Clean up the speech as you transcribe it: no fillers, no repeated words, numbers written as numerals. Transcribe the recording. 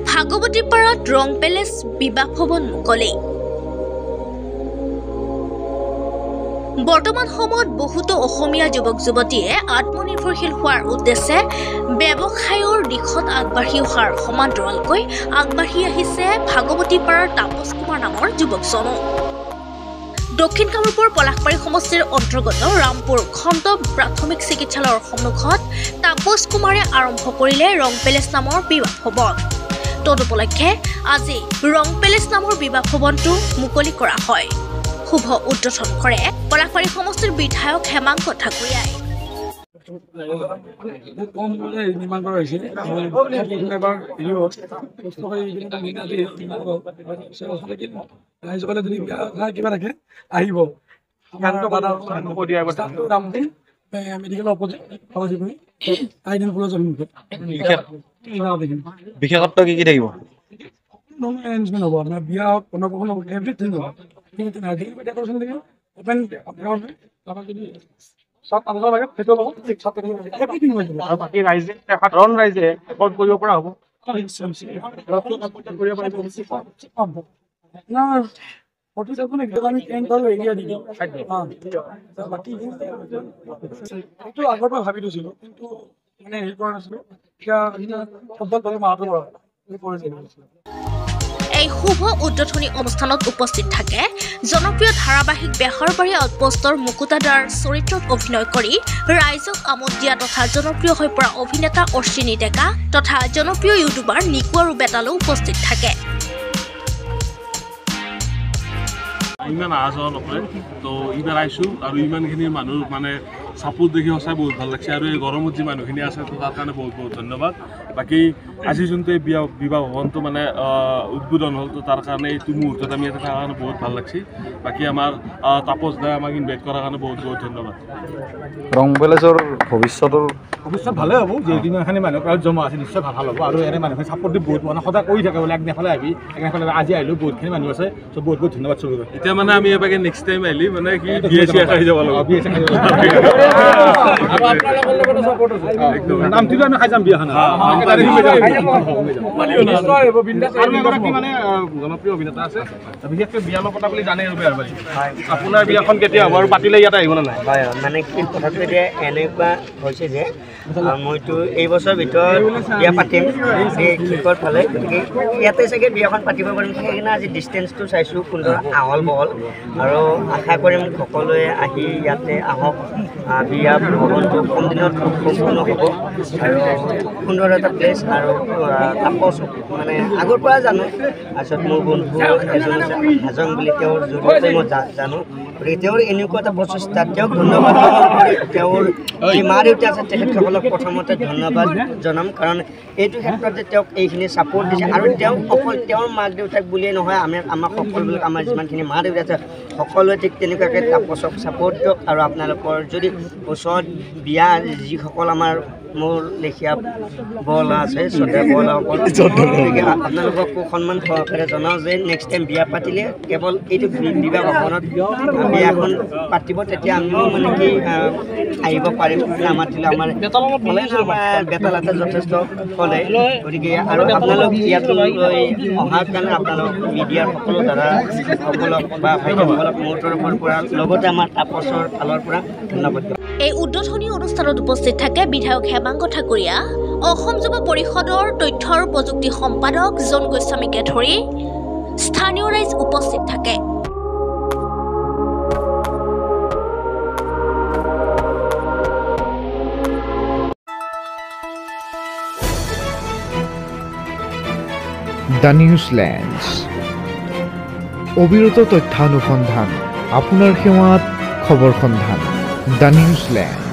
ভাগৱতীপাৰাত ৰং পেলেচ বিবাহ ভৱন মুকলি। বৰ্তমান সময়ত বহুতো অসমীয়া যুৱক যুৱতীয়ে আত্মনিৰ্ভৰশীল হোৱাৰ উদ্দেশ্যে ব্যৱসায়ৰ দিশত আগবাঢ়ি অহাৰ সমান্তৰালকৈ আগবাঢ়ি আহিছে ভাগৱতীপাৰাৰ তাপস কুমাৰ নামৰ যুৱকজনো। দক্ষিণ কামৰূপৰ পলাশবাৰী সমষ্টিৰ অন্তৰ্গত ৰামপুৰ খণ্ড প্ৰাথমিক চিকিৎসালয়ৰ সন্মুখত তাপস কুমাৰে আৰম্ভ কৰিলে ৰং পেলেচ নামৰ বিবাহ ভৱন। তদুপলক্ষে আজি ৰং পেলেচ নামৰ বিবাহ ভৱনটো মুকলি কৰা হয়। শুভ উদ্বোধন কৰে পলাশবাৰী সমষ্টিৰ বিধায়ক হেমাংগ ঠাকুৰীয়াই। বিশেষত্ব কি থাকিব? সাধাৰণ ৰাইজে কৰিব পৰা হ'ব। আগৰ পৰা ভাবি থৈছিলো কিন্তু মানে হেৰি কৰা নাছিলো। এই শুভ উদ্বোধনী অনুষ্ঠানত উপস্থিত থাকে জনপ্ৰিয় ধাৰাবাহিক বেহাৰবাৰী আউটপোষ্টৰ মুকুতাদাৰ চৰিত্ৰত অভিনয় কৰি ৰাইজক আমোদ দিয়া তথা জনপ্ৰিয় হৈ পৰা অভিনেতা অশ্বিনী ডেকা তথা জনপ্ৰিয় ইউটিউবাৰ নিকু আৰু বেতালো উপস্থিত থাকে। ইমান অহা যোৱা নকৰে তো ইবাৰ আহিছোঁ আৰু ইমানখিনি মানুহ মানে চাপোৰ্ট দেখি সঁচাই বহুত ভাল লাগিছে আৰু এই গৰমত যি মানুহখিনি আছে তো তাৰ কাৰণে বহুত বহুত ধন্যবাদ। বাকী আজি যোনটো এই বিবাহ ভৱনটো মানে উদ্বোধন হ'ল তো তাৰ কাৰণে এইটো মুহূৰ্তত আমি ইয়াতে থকাৰ কাৰণে বহুত ভাল লাগিছে। বাকী আমাৰ তাপস দাই আমাক ইনভাইট কৰাৰ কাৰণে বহুত বহুত ধন্যবাদ। ৰং পেলেচৰ ভৱিষ্যত ভালে হ'ব। যিহেতু ইমানখিনি মানুহ জমা আছে নিশ্চয় ভাল হ'ব আৰু এনে মানুহে চাপৰ্ট দি বহুত মানে সদায় কৰি থাকে বোলে একদিনাফালে আহিবি একদিনাফালে আজি আহিলেও বহুতখিনি মানুহ আছে চ' বহুত বহুত ধন্যবাদ চবকে। এতিয়া মানে আমি এবাৰ নেক্সট টাইম আহিলে মানে কি বিএসি খাই যাব লাগিব। নামটো আমি খাই যাম বিয়াখন মানে জনপ্ৰিয় অভিনেতা আছে বিশেষকৈ বিয়া নপতা বুলি জানে আৰু বেহাৰবাৰী। আপোনাৰ বিয়াখন কেতিয়া হ'ব আৰু পাতিলে ইয়াত আহিব নে নাই? হয় মানে কি কথাটো এতিয়া এনেকুৱা হৈছে যে মইতো এই বছৰৰ ভিতৰত বিয়া পাতিম শেষৰ ফালে, গতিকে ইয়াতে চাগে বিয়াখন পাতিব পাৰিম। সেইকাৰণে আজি ডিষ্টেঞ্চটো চাইছোঁ সুন্দৰ আহল বহল আৰু আশা কৰিম সকলোৱে আহি ইয়াতে আহক। বিয়া ভৱনটো কম দিনত সম্পূৰ্ণ হ'ব আৰু সুন্দৰ এটা প্লেচ আৰু তাপস মানে আগৰ পৰা জানো। তাৰপিছত মোৰ বন্ধু এজন আছে হাজং বুলি, তেওঁৰ জৰিয়তে মই জানো। গতিকে তেওঁৰ এনেকুৱা এটা প্ৰচেষ্টা তেওঁক ধন্যবাদ তেওঁৰ যি মা দেউতা আছে তেখেতসকলক প্ৰথমতে ধন্যবাদ জনাম, কাৰণ এইটো ক্ষেত্ৰত যে তেওঁক এইখিনি ছাপোৰ্ট দিছে আৰু তেওঁ অকল তেওঁৰ মাক দেউতাক বুলিয়েই নহয় আমাক সকলোবিলাক আমাৰ যিমানখিনি মা দেউতা আছে সকলোৱে ঠিক তেনেকুৱাকৈ তাপসক ছাপোৰ্ট দিয়ক। আৰু আপোনালোকৰ যদি ওচৰত বিয়া যিসকল আমাৰ মোৰ লেখীয়া বলা আছে শ্ৰদ্ধা বলাসকল, গতিকে আপোনালোকক সন্মান সহকাৰে জনাওঁ যে নেক্সট টাইম বিয়া পাতিলে কেৱল এইটো বিবাহ ভৱনত বিয়াখন পাতিব, তেতিয়া আমিও মানে কি আহিব পাৰিম। মাতিলে আমাৰ বেতালাতে যথেষ্ট চলে। গতিকে আৰু আপোনালোক ইয়ালৈ অহাৰ কাৰণে আপোনালোক মিডিয়াৰ সকলো দাদাসকলক বা ভাইসকলক মোৰ তৰফৰ পৰা লগতে আমাৰ তাপসৰ ফালৰ পৰা ধন্যবাদ। এই উদ্বোধনী অনুষ্ঠানত উপস্থিত থাকে বিধায়ক হেমাংগ ঠাকুৰীয়া, অসম যুৱ পৰিষদৰ তথ্য আৰু প্ৰযুক্তি সম্পাদক জন গোস্বামীকে ধৰি স্থানীয় ৰাইজ উপস্থিত থাকে। দ্য নিউজলেণ্ডছ অবিৰত তথ্যানুসন্ধান আপোনাৰ সেৱাত খবৰ সন্ধান। দ্য নিউজলেণ্ড।